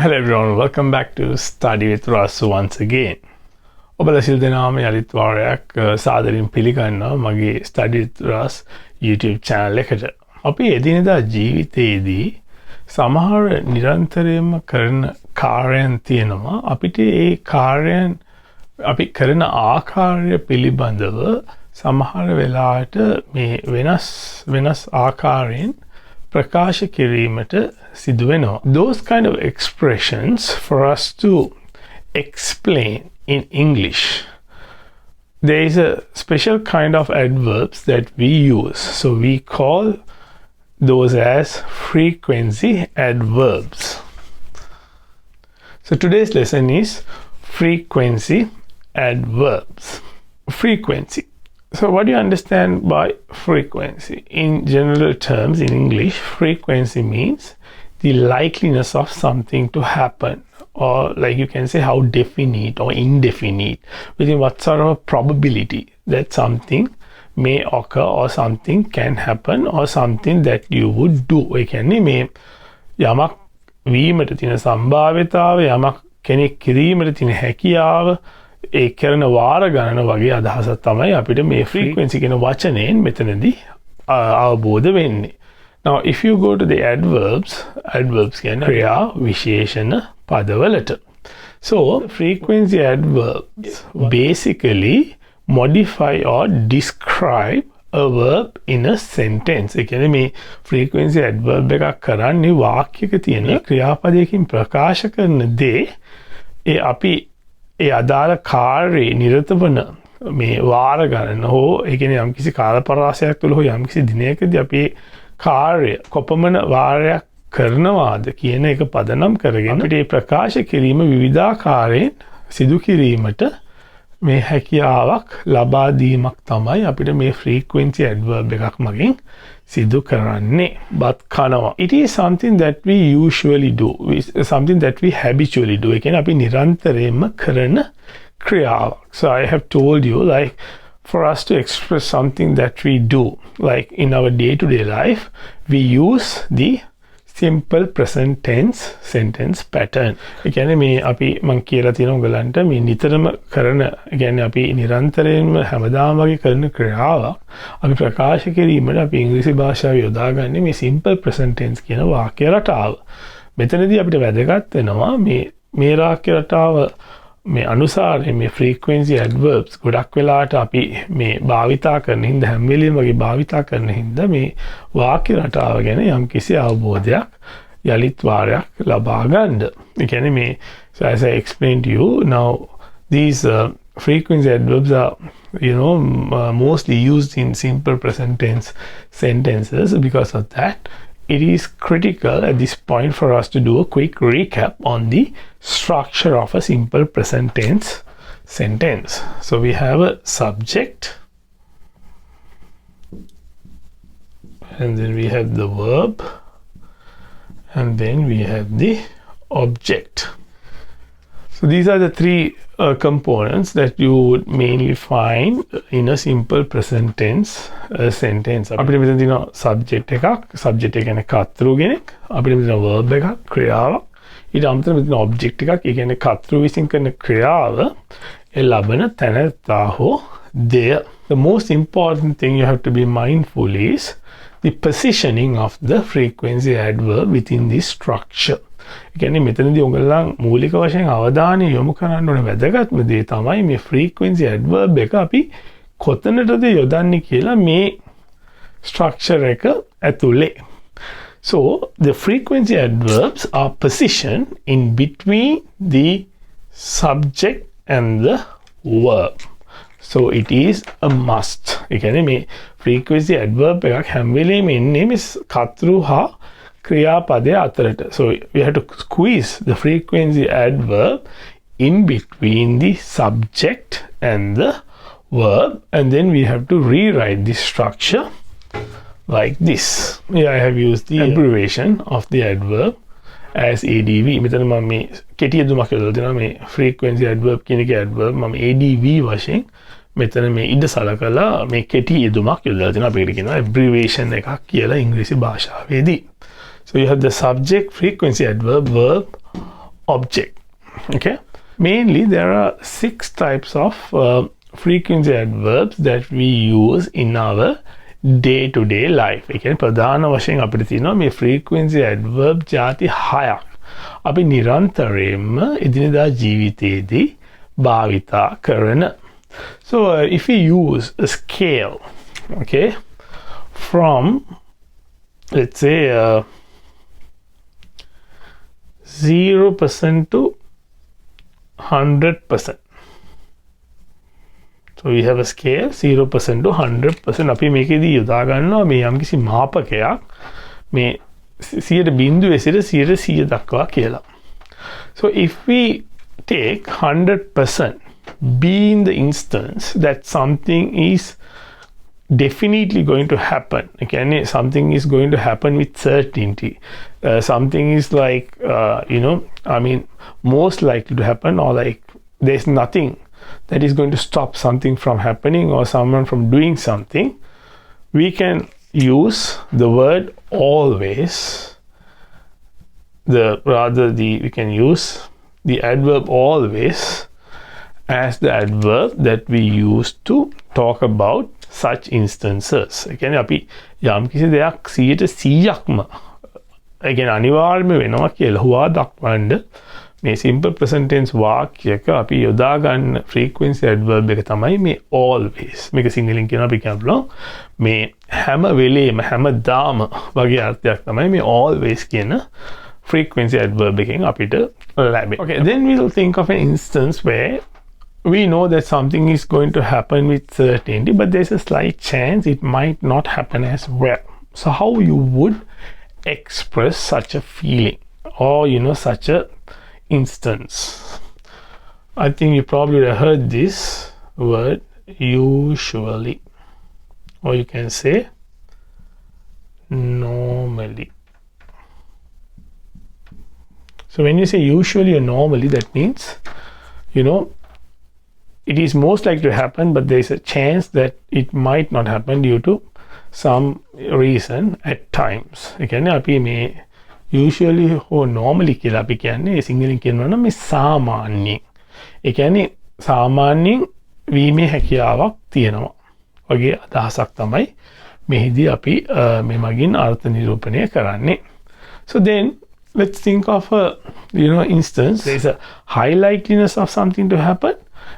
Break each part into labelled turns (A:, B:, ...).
A: Hello everyone, welcome back to Study with Russ once again. ඔබලා සිල් දෙනාම යලිත් වාරයක් සාදරයෙන් පිළිගන්නවා මගේ Study with Russ YouTube channel එකට. අපි එදිනෙදා ජීවිතයේදී සමහර නිරන්තරයෙන්ම කරන කාර්යයන් තියෙනවා. අපිට ඒ කාර්යයන් අපි කරන ආකාරය පිළිබඳව සමහර වෙලාවට මේ වෙනස් ආකාරයෙන් ප්‍රකාශ කිරීමට සිදු වෙනවා. Those kind of expressions for us to explain in English, there is a special kind of adverbs that we use. So we call those as frequency adverbs. So today's lesson is frequency adverbs. Frequency. So what do you understand by frequency? In general terms, in English, frequency means the likeliness of something to happen, or like you can say how definite or indefinite, within what sort of a probability that something may occur or something can happen or something that you would do. ඒ කියන්නේ මේ යමක් වීමට තියෙන සම්භාව්‍යතාවය, යමක් කෙනෙක් කිරීමට තියෙන හැකියාව, ඒ කරන වාර ගණන වගේ අදහසක් තමයි අපිට මේ frequency කියන වචනයෙන් මෙතනදී අවබෝධ වෙන්නේ. Now if you go to the adverbs කියන්නේ ක්‍රියා විශේෂණ පදවලට. So frequency adverbs basically modify or describe a verb in a sentence. ඒ කියන්නේ මේ frequency adverb එකක් කරන්නේ වාක්‍යයක තියෙන ක්‍රියාපදයකින් ප්‍රකාශ කරන දේ ඒ අපි ඒ අදාළ කාර්යයේ නිරත වන මේ වාර ගණන හෝ ඒ කියන්නේ යම්කිසි කාලපරාසයක් තුළ හෝ යම්කිසි දිනයකදී අපි කාර්ය කොපමණ වාරයක් කරනවාද කියන එක පදනම් කරගෙන අපිට මේ ප්‍රකාශ කිරීම විවිධාකාරයෙන් සිදු කිරීමට මේ හැකියාවක් ලබා දීමක් තමයි අපිට මේ frequency adverb එකක් මගින් සිදු කරන්නේ. බත් කනවා. It is something that we usually do. Something that we habitually do. ඒ කියන්නේ අපි නිරන්තරයෙන්ම කරන ක්‍රියාවක්. So I have told you, like, for us to express something that we do, like in our day-to-day life, we use the simple present tense sentence pattern. ඒ කියන්නේ මේ අපි මම කියලා තියෙන උගලන්ට මේ නිතරම කරන, ඒ කියන්නේ අපි නිරන්තරයෙන්ම හැමදාම වගේ කරන ක්‍රියාවක් අපි ප්‍රකාශ කිරීමට අපි ඉංග්‍රීසි භාෂාව යොදාගන්නේ මේ simple present tense කියන වාක්‍ය රටාව. මෙතනදී අපිට වැදගත් වෙනවා මේ වාක්‍ය රටාව මේ අනුසාරයෙන් මේ frequency adverbs ගොඩක් වෙලාවට අපි මේ භාවිතා කරන හින්දා හැම වෙලෙම වගේ භාවිතා කරන හින්දා මේ වාක්‍ය රටාව ගැන යම්කිසි අවබෝධයක් යලිත් වාරයක් ලබා ගන්න. ඒ කියන්නේ මේ so as I explained to you, now these frequency adverbs are mostly used in simple present tense sentences. Because of that, it is critical at this point for us to do a quick recap on the structure of a simple present tense sentence. So we have a subject, and then we have the verb, and then we have the object. So these are the three components that you would mainly find in a simple present tense sentence. අපිට මෙතන තියෙනවා subject එකක්, subject එක කියන්නේ කර්තෘ කෙනෙක්. අපිට මෙතන verb එකක්, ක්‍රියාවක්. ඊට අමතරව මෙතන object එකක්, ඒ කියන්නේ කර්තෘ විසින් කරන ක්‍රියාව ඒ ලබන තැනැත්තා හෝ දෙය. The most important thing you have to be mindful is the positioning of the frequency adverb within this structure. ඒ කියන්නේ මෙතනදී ඔයගොල්ලන් මූලික වශයෙන් අවධානය යොමු කරන්න ඕන වැදගත්ම දේ තමයි මේ frequency adverb එක අපි කොතනටද යොදන්නේ කියලා මේ structure එක ඇතුලේ. So the frequency adverbs are positioned in between the subject and the verb. So it is a must. ඒ කියන්නේ මේ frequency adverb එකක් හැම වෙලේම එන්නේ මේ කර්තෘ හා ක්‍රියාපදය අතරට. So we have to squeeze the frequency adverb in between the subject and the verb, and then we have to rewrite this structure like this. Here I have used the abbreviation of the adverb as ADV. මෙතන මම මේ කෙටි යෙදුමක් යොදලා දෙනවා මේ frequency adverb කියන එකේ adverb මම ADV වශයෙන් මෙතන මේ ඉඩ සලකලා මේ කෙටි යෙදුමක් යොදලා දෙනවා. අපිට කියනවා abbreviation එකක් කියලා ඉංග්‍රීසි භාෂාවේදී. So you have the subject, frequency adverb, verb, object. Okay, mainly there are 6 types of frequency adverbs that we use in our day-to-day life. එකෙන් ප්‍රධාන වශයෙන් අපිට තියෙනවා මේ frequency adverb ಜಾති 6ක්. අපි නිරන්තරයෙන්ම එදිනෙදා ජීවිතයේදී භාවිතා කරන. So if we use a scale, okay, from let's say 0% to 100%. So we have a scale 0% to 100%. අපි මේකෙදී යොදා ගන්නවා මේ යම්කිසි මාපකයක් මේ 100 සිට 100 දක්වා කියලා. So if we take 100% being the instance that something is definitely going to happen, again something is going to happen with certainty, something is like most likely to happen, or like there's nothing that is going to stop something from happening or someone from doing something, we can use the word always. We can use the adverb always as the adverb that we use to talk about such instances. Again අපි යම් කිසි දෙයක් 100%ක්ම අනිවාර්යයෙන්ම වෙනවා කියලා හුවා දක්වන්න මේ simple present tense වාක්‍යයක අපි යොදා ගන්න frequency adverb එක තමයි මේ always. මේක සිංහලෙන් කියන අපි කියනවා මේ හැම වෙලේම හැමදාම වගේ අර්ථයක් තමයි මේ always කියන frequency adverb එකෙන් අපිට ලැබෙන්නේ. Okay, then we will think of an instance where we know that something is going to happen with certainty, but there's a slight chance it might not happen as well. So how you would express such a feeling or such a instance? I think you probably would have heard this word usually, or you can say normally. So when you say usually or normally, that means it is most likely to happen, but there is a chance that it might not happen due to some reason at times. Again, අපි මේ usually or normally කියලා අපි කියන්නේ සිංහලෙන් කියනවා නම් මේ සාමාන්‍යයෙන්. ඒ කියන්නේ සාමාන්‍යයෙන් වීමේ හැකියාවක් තියෙනවා වගේ අදහසක් තමයි මෙහිදී අපි මේ මගින් අර්ථ නිරූපණය කරන්නේ. So then let's think of a instance. There's a high likeliness of something to happen,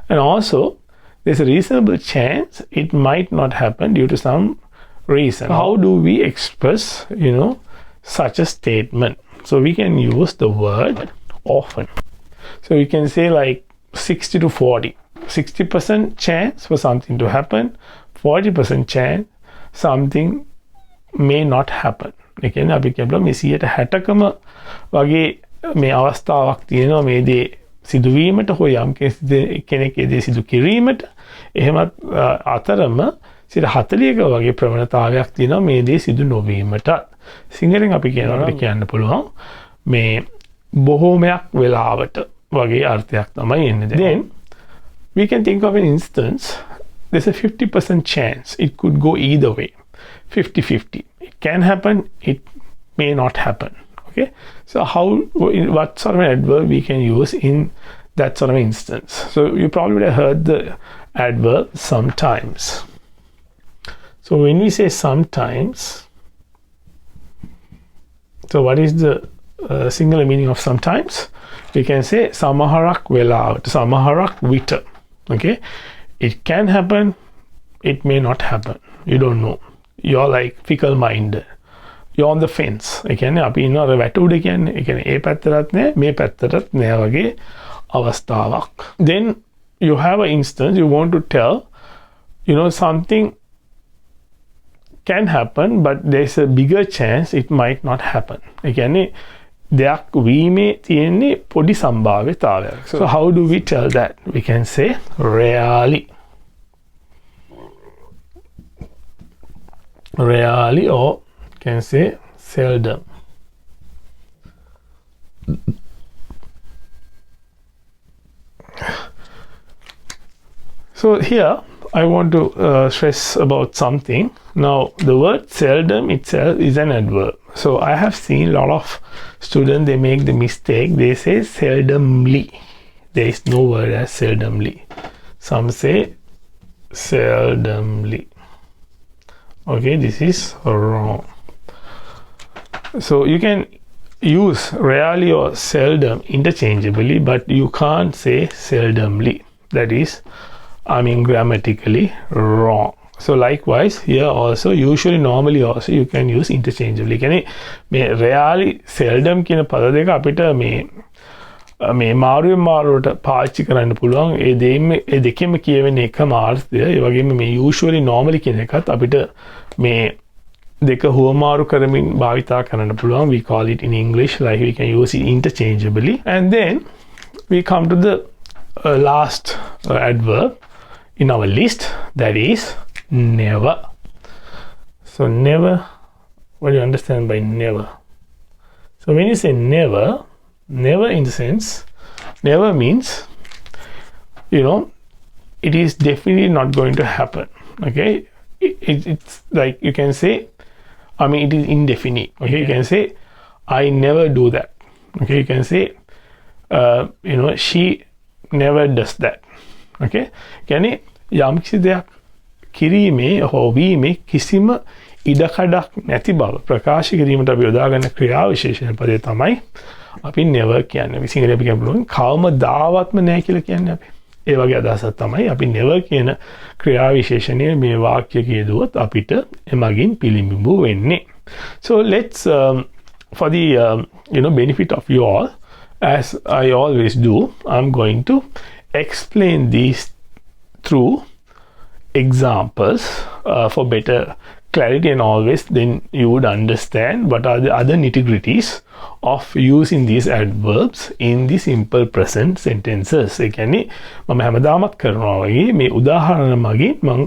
A: and also there's a reasonable chance it might not happen due to some reason. How do we express such a statement? So we can use the word often. So we can say like 60 to 40. 60% chance for something to happen, 40% chance something may not happen. Again, අපි කියනවා මේ 160කම වගේ මේ අවස්ථාවක් තියෙනවා මේ දේ සිදුවීමට හෝ යම් කෙනෙක් ඒ දේ සිදු කිරීමට. එහෙමත් අතරම 40ක වගේ ප්‍රවණතාවයක් තියෙනවා මේ දේ සිදු නොවීමට. සිංහලෙන් අපි කියන්න පුළුවන් මේ බොහෝමයක් වෙලාවට වගේ අර්ථයක් තමයි එන්නේ. Then we can think of an instance, there's a 50% chance it could go either way. 50-50. It can happen, it may not happen. Okay, so what sort of an adverb we can use in that sort of instance? So you probably would have heard the adverb sometimes. So when we say sometimes, so what is the singular meaning of sometimes? We can say samaharak වෙලාවට, samaharak විට. Okay, it can happen, it may not happen. You don't know. You're like fickle minded. You're on the fence. ඒ කියන්නේ අපි ඉන්න අර වැටුඩ කියන්නේ. ඒ කියන්නේ ඒ පැත්තටත් නෑ මේ පැත්තටත් නෑ වගේ අවස්ථාවක්. Then you have an instance, you want to tell something can happen, but there's a bigger chance it might not happen. ඒ කියන්නේ දෙයක් වීමේ තියෙන්නේ පොඩි සම්භාව්‍යතාවයක්. So how do we tell that? We can say rarely. Rarely, or can say seldom. So here I want to stress about something. Now the word seldom itself is an adverb. So I have seen a lot of students, they make the mistake, they say seldomly. There is no word as seldomly. Some say seldomly. Okay, this is wrong. So you can use rarely or seldom interchangeably, but you can't say seldomly. That is, grammatically wrong. So likewise here also, usually, normally also you can use interchangeably. කියන්නේ මේ rarely seldom කියන පද දෙක අපිට මේ මාරුවෙන් මාරුවට පාවිච්චි කරන්න පුළුවන්. ඒ දෙකෙම කියවෙන එකම අර්ථය. ඒ වගේම මේ usually normally කියන එකත් අපිට මේ දෙක හුවමාරු කරමින් භාවිතා කරන්න පුළුවන්. We call it in English, like we can use it interchangeably. And then we come to the last adverb in our list, that is never. So never, what do you understand by never? So when you say never, never in the sense, never means, it is definitely not going to happen. Okay, it's like you can say, it is indefinite. Okay, you can say I never do that. Okay, you can say she never does that. Okay, කියන්නේ යම් කිසි දෙයක් කිරීමේ හෝ වීමේ කිසිම ඉඩකඩක් නැති බව ප්‍රකාශ කිරීමට අපි යොදාගන්න ක්‍රියා විශේෂණ පදේ තමයි අපි never කියන්නේ. සිංහලෙන් අපි කියන්න පුළුවන් කවමදාවත්ම නැහැ කියලා කියන්නේ අපි. ඒ වගේ අදහසක් තමයි අපි never කියන ක්‍රියා විශේෂණය මේ වාක්‍යයක යෙදුවොත් අපිට එමගින් පිළිඹු වෙන්නේ. So let's for the benefit of you all, as I always do, I'm going to explain these through examples for better clarity, and always then you would understand what are the other nitty-gritties of using these adverbs in the simple present sentences. ඒ කියන්නේ මම හැමදාමත් කරනවා වගේ මේ උදාහරණ මගින් මම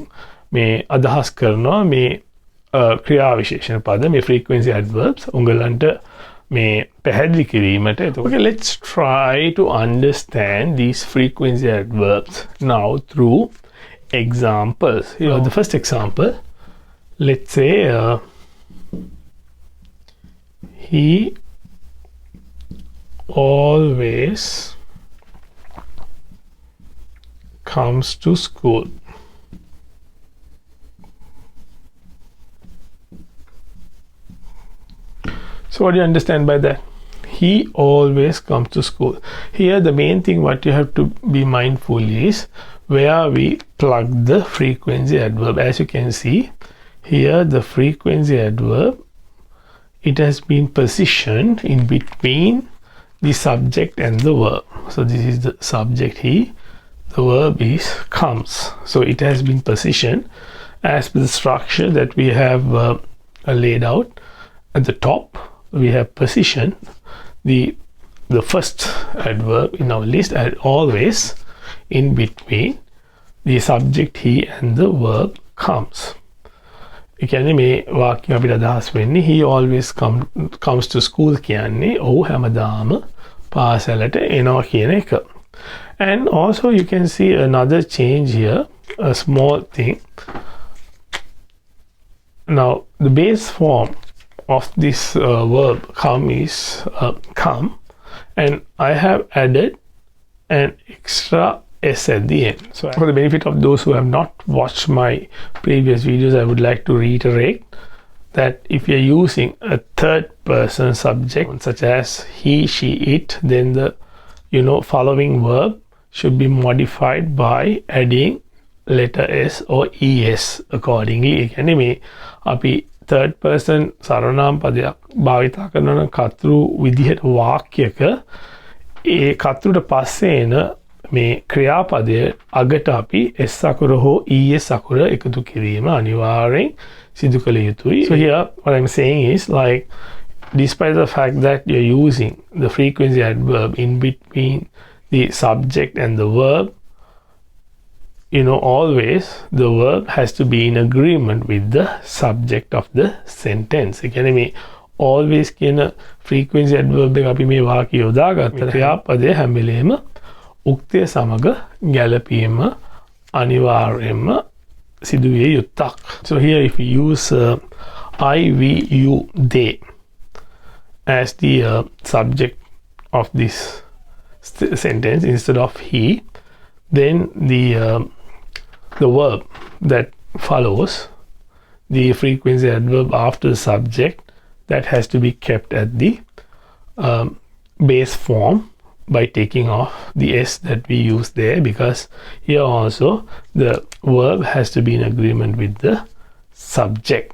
A: මේ අදහස් කරනවා මේ ක්‍රියා විශේෂණ පද මේ frequency adverbs උංගලන්ට මේ පැහැදිලි කිරීමට. Okay, let's try to understand these frequency adverbs now through examples. Here the first example, let's say he always comes to school. So what do you understand by that? He always comes to school. Here the main thing what you have to be mindful is where we plug the frequency adverb. As you can see here, the frequency adverb, it has been positioned in between the subject and the verb. So this is the subject here, the verb is comes. So it has been positioned as per the structure that we have laid out. At the top we have positioned the first adverb in our list as always in between the subject he and the verb comes. ඒ කියන්නේ මේ වාක්‍යය අපිට අදහස් වෙන්නේ he always comes to school කියන්නේ ඔහු හැමදාම පාසලට එනවා කියන එක. And also you can see another change here, a small thing. Now the base form of this verb come is come, and I have added an extra s at the end. So for the benefit of those who have not watched my previous videos, I would like to reiterate that if you're using a third person subject such as he, she, it, then the following verb should be modified by adding letter s or es accordingly. ඒ කියන්නේ මේ අපි third person සර්වනාම පදයක් භාවිතා කරන කතෘ විදිහට වාක්‍යයක ඒ කතෘට පස්සේ එන මේ ක්‍රියාපදය අගට අපි s අකුර හෝ es අකුර එකතු කිරීම අනිවාර්යෙන් සිදු කළ යුතුයි. So here what I'm saying is, like, despite the fact that you're using the frequency adverb in between the subject and the verb, always the verb has to be in agreement with the subject of the sentence. ඒ කියන්නේ මේ always කියන frequency adverb එක අපි මේ වාක්‍යය යොදාගත්ත ක්‍රියාපදයේ හැම වෙලේම උක්තය සමග ගැලපීම අනිවාර්යයෙන්ම සිදුවිය යුත්තක්. So here if we use I, we, you, they, as the subject of this sentence instead of he, then the verb that follows, the frequency adverb after the subject, that has to be kept at the base form by taking off the s that we use there, because here also the verb has to be in agreement with the subject.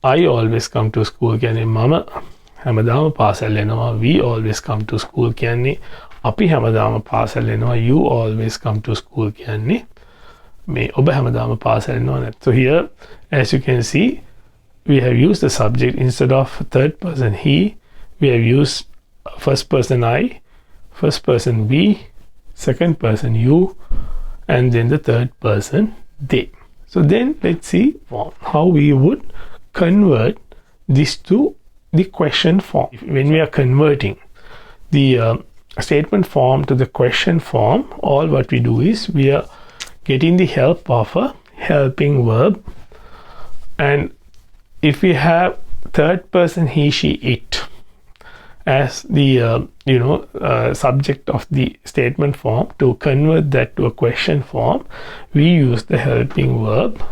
A: I always come to school කියන්නේ මම හැමදාම පාසල් යනවා. We always come to school කියන්නේ අපි හැමදාම පාසල් යනවා. You always come to school කියන්නේ මේ ඔබ හැමදාම පාසල් යනවා. So here, as you can see, we have used the subject instead of third person he. We have used first person I, first person we, second person you, and then the third person they. So then let's see how we would convert this to the question form. When we are converting the statement form to the question form, all what we do is we are getting the help of a helping verb, and if we have third person he, she, it as the subject of the statement form, to convert that to a question form, we use the helping verb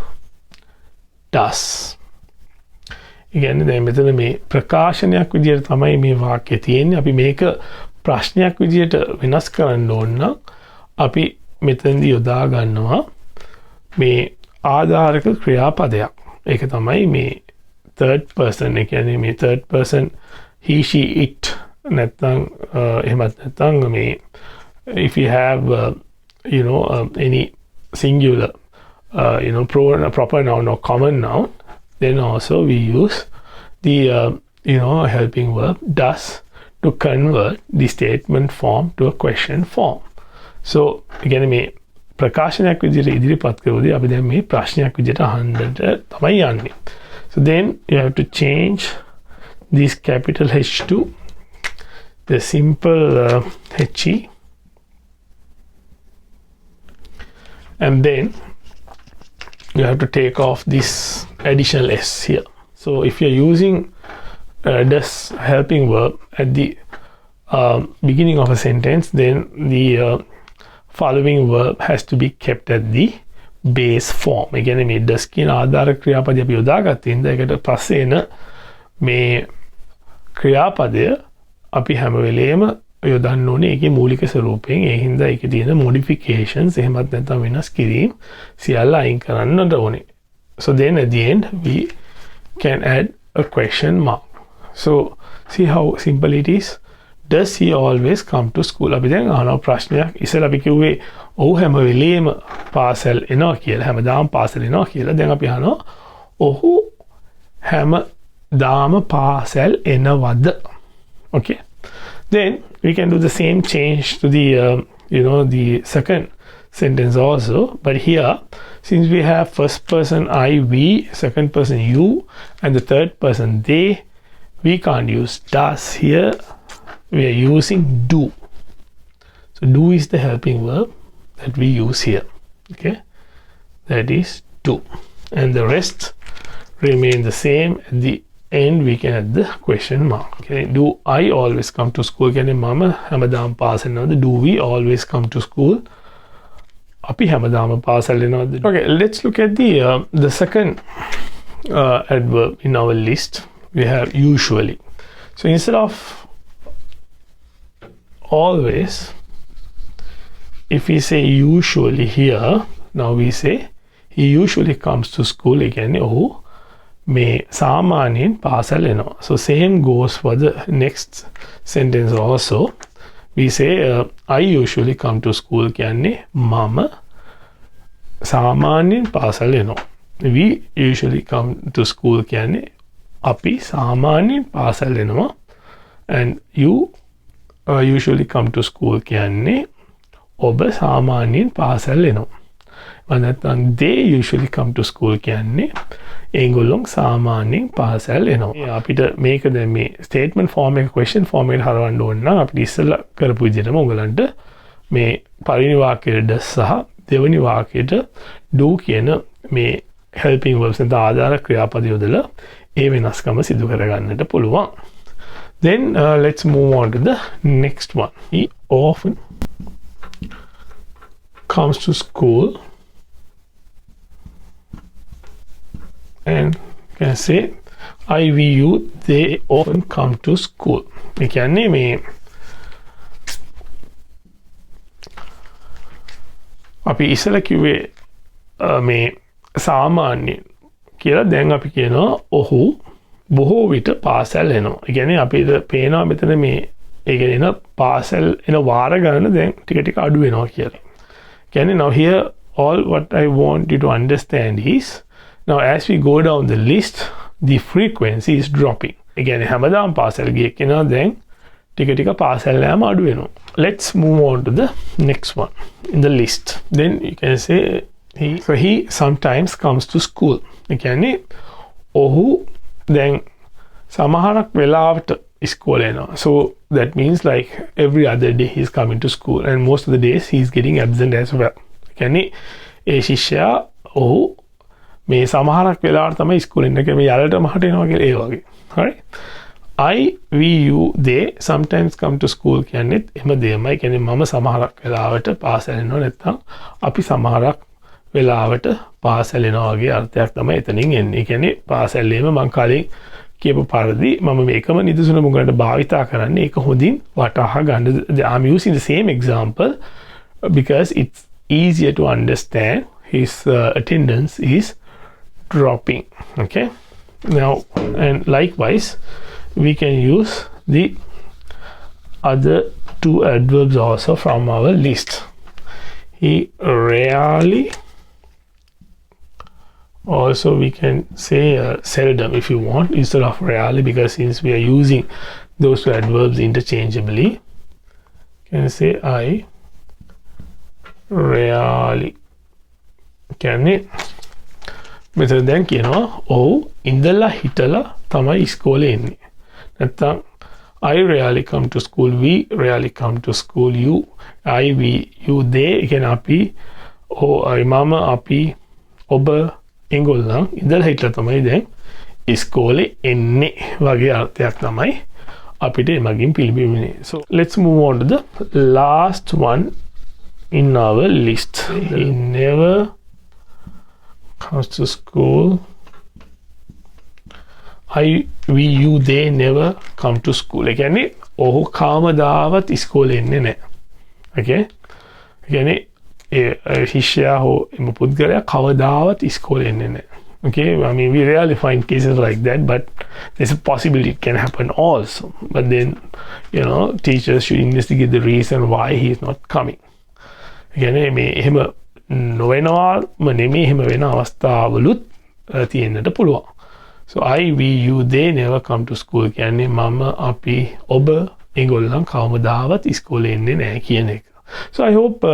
A: does. ඉගැන්න දැන් මෙතන මේ ප්‍රකාශනයක් විදියට තමයි මේ වාක්‍යය තියෙන්නේ. අපි මේක ප්‍රශ්නයක් විදියට වෙනස් කරන්න ඕන නම් අපි මෙතනදී යොදා ගන්නවා මේ ආධාරක ක්‍රියාපදයක්. ඒක තමයි මේ third person. ඒ කියන්නේ මේ third person he, she, it නැත්නම් එහෙමත් නැත්නම් මේ if you have any singular proper noun or common noun, then also we use the helping verb does to convert the statement form to a question form. So again මේ ප්‍රකාශනයක් විදිහට ඉදිරිපත් කරුවදී අපි දැන් මේ ප්‍රශ්නයක් විදිහට අහන්නට තමයි යන්නේ. So then you have to change this capital H to the simple HE, and then you have to take off this additional S here. So if you're using does helping verb at the beginning of a sentence, then the following verb has to be kept at the base form. Again, මේ does කියන ආධාර ක්‍රියාපදය අපි යොදාගත්ත ඉඳ ඒකට පස්සේ එන මේ ක්‍රියාපදය අපි හැම වෙලේම යොදන්න ඕනේ ඒකේ මූලික ස්වරූපයෙන්. ඒ හින්දා ඒකේ තියෙන modifications එහෙමත් නැත්නම් වෙනස් කිරීම සියල්ල අයින් කරන්නට ඕනේ. So then at the end we can add a question mark. So see how simple it is. Does he always come to school? අපි දැන් අහනවා ප්‍රශ්නයක්. ඉස්සෙල්ලා අපි කිව්වේ ඔහු හැම වෙලේම පාසල් එනවා කියලා, හැමදාම පාසල් එනවා කියලා. දැන් අපි අහනවා ඔහු හැමදාම පාසල් එනවද? Okay. Then we can do the same change to the the second sentence also, but here since we have first person I, we, second person you, and the third person they, we can't use does here. We are using do. So do is the helping verb that we use here. Okay, that is do, and the rest remain the same. At the end we can add the question mark. Okay, do I always come to school? කියන්නේ මම හැමදාම පාසල් යනවාද? Do we always come to school? අපි හැමදාම පාසල් යනවාද? Okay, let's look at the second adverb in our list. We have usually. So instead of always, if we say usually here, now we say he usually comes to school. Again, ඔහු මේ සාමාන්‍යයෙන් පාසල් එනවා. So same goes for the next sentence also. We say I usually come to school කියන්නේ මම සාමාන්‍යයෙන් පාසල් එනවා. We usually come to school කියන්නේ අපි සාමාන්‍යයෙන් පාසල් එනවා. And you usually come to school කියන්නේ ඔබ සාමාන්‍යයෙන් පාසල් එනවා. නැත්නම් they usually come to school කියන්නේ ඒගොල්ලෝ සාමාන්‍යයෙන් පාසල් එනවා. අපිට මේක දැන් මේ statement form එක question form එකට හරවන්න ඕන නම් අපිට ඉස්සෙල්ලා කරපු විදිහටම උගලන්ට මේ පළවෙනි වාක්‍යයට does සහ දෙවෙනි වාක්‍යයට do කියන මේ helping verbs නැත්නම් ආධාර ක්‍රියාපද යොදලා ඒ වෙනස්කම සිදු කරගන්නට පුළුවන්. Then let's move on to the next one. He often comes to school and can say I, we, you, they often come to school. ඒ කියන්නේ මේ අපි ඉස්සල කිව්වේ මේ සාමාන්‍ය කියලා දැන් අපි කියනවා ඔහු බොහෝ විට පාසල් එනවා. ඒ කියන්නේ අපිට පේනවා මෙතන මේ ඒ කියන්නේ පාසල් එන වාර ගණන දැන් ටික ටික අඩු වෙනවා කියලා. කියන්නේ now here all what I want you to understand is now as we go down the list the frequency is dropping. ඒ කියන්නේ හැමදාම පාසල් ගිය කෙනා දැන් ටික ටික පාසල් යෑම අඩු වෙනවා. Let's move on to the next one in the list. Then you can say he sometimes comes to school. ඒ කියන්නේ ඔහු දැන් සමහරක් වෙලාවට ඉස්කෝලේ යනවා. So that means like every other day he's coming to school and most of the days he's getting absent as well. ඒ කියන්නේ ඒ ශිෂ්‍යයා ඔහු මේ සමහරක් වෙලාවට තමයි ඉස්කෝලේ ඉන්නේ. මේ යාළට මහට එනවා කියලා ඒ වගේ. Alright. I, we, you, they sometimes come to school කියන්නේත් එහෙම දෙයමයි. කියන්නේ මම සමහරක් වෙලාවට පාසල් යනවා නැත්නම් අපි සමහරක් වෙලාවට පාසල් යනවා වගේ අර්ථයක් තමයි එතනින් එන්නේ. ඒ කියන්නේ පාසල්ේම මම කලින් කියපු පරිදි මම මේකම නිදසුන මුගලට භාවිතා කරන්නේ ඒක හොඳින් වටහා ගන්න. I'm using the same example because it's easier to understand. His attendance is dropping. Okay. Now and likewise we can use the other two adverbs also from our list. He rarely, also we can say seldom if you want instead of rarely, because since we are using those two adverbs interchangeably, you can say I rarely. කියන්නේ මෙතන දැන් කියනවා ඔහු ඉඳලා හිටලා තමයි ඉස්කෝලේ එන්නේ. නැත්නම් I rarely come to school, we rarely come to school, you, I, we, you, they. කියන්නේ අපි මම අපි ඔබ ඒගොල්ලන් ඉඳලා හිටලා තමයි දැන් ඉස්කෝලේ එන්නේ වගේ අර්ථයක් තමයි අපිට එමගින් පිළිබිඹුනේ. So let's move on to the last one in our list. He never comes to school. I, we, you, they never come to school. ඒ කියන්නේ ඔහු කවමදාවත් ඉස්කෝලේ එන්නේ නැහැ. Okay? ඒ කියන්නේ ශිෂ්‍යයා හෝ එම පුද්ගලයා කවදාවත් ඉස්කෝලේ එන්නේ නැහැ. Okay? I mean, we rarely find cases like that, but there's a possibility it can happen also. But then, you know, teachers should investigate the reason why he is not coming. ඒ කියන්නේ මේ එහෙම නොවෙනවාම නෙමෙයි එහෙම වෙන අවස්ථාවලුත් තියෙන්නට පුළුවන්. So I, we, you, they never come to school කියන්නේ මම අපි ඔබ ඒගොල්ලන් කවමදාවත් ඉස්කෝලේ එන්නේ නැහැ කියන එක. So I hope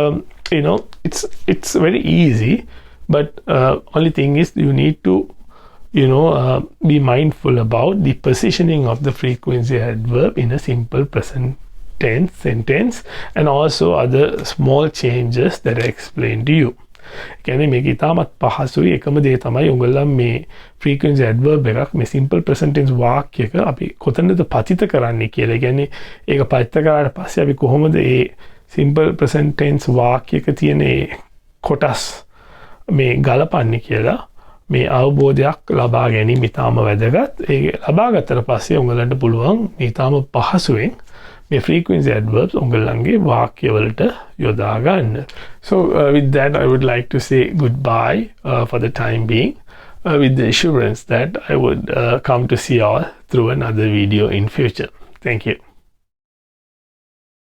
A: you know it's very easy, but only thing is you need to be mindful about the positioning of the frequency adverb in a simple present tense sentence and also other small changes that I explained to you. කියන්නේ මේක ඉතාමත් පහසුයි. එකම දේ තමයි උගලම් මේ frequency adverb එකක් මේ simple present tense වාක්‍යයක අපි කොතනද පතිත කරන්නේ කියලා. කියන්නේ ඒක පතිත කරාට පස්සේ අපි කොහොමද ඒ simple present tense වාක්‍යයක තියෙන කොටස් මේ ගලපන්නේ කියලා මේ අවබෝධයක් ලබා ගැනීම ඉතාම වැදගත්. ඒ ලබා ගත්තට පස්සේ උගලන්ට පුළුවන් ඉතාම පහසුවෙන් මේ frequency adverbs උගලන්ගේ වාක්‍යවලට යොදා ගන්න. So with that I would like to say goodbye for the time being, with the assurance that I would come to see you all through another video in future. Thank you.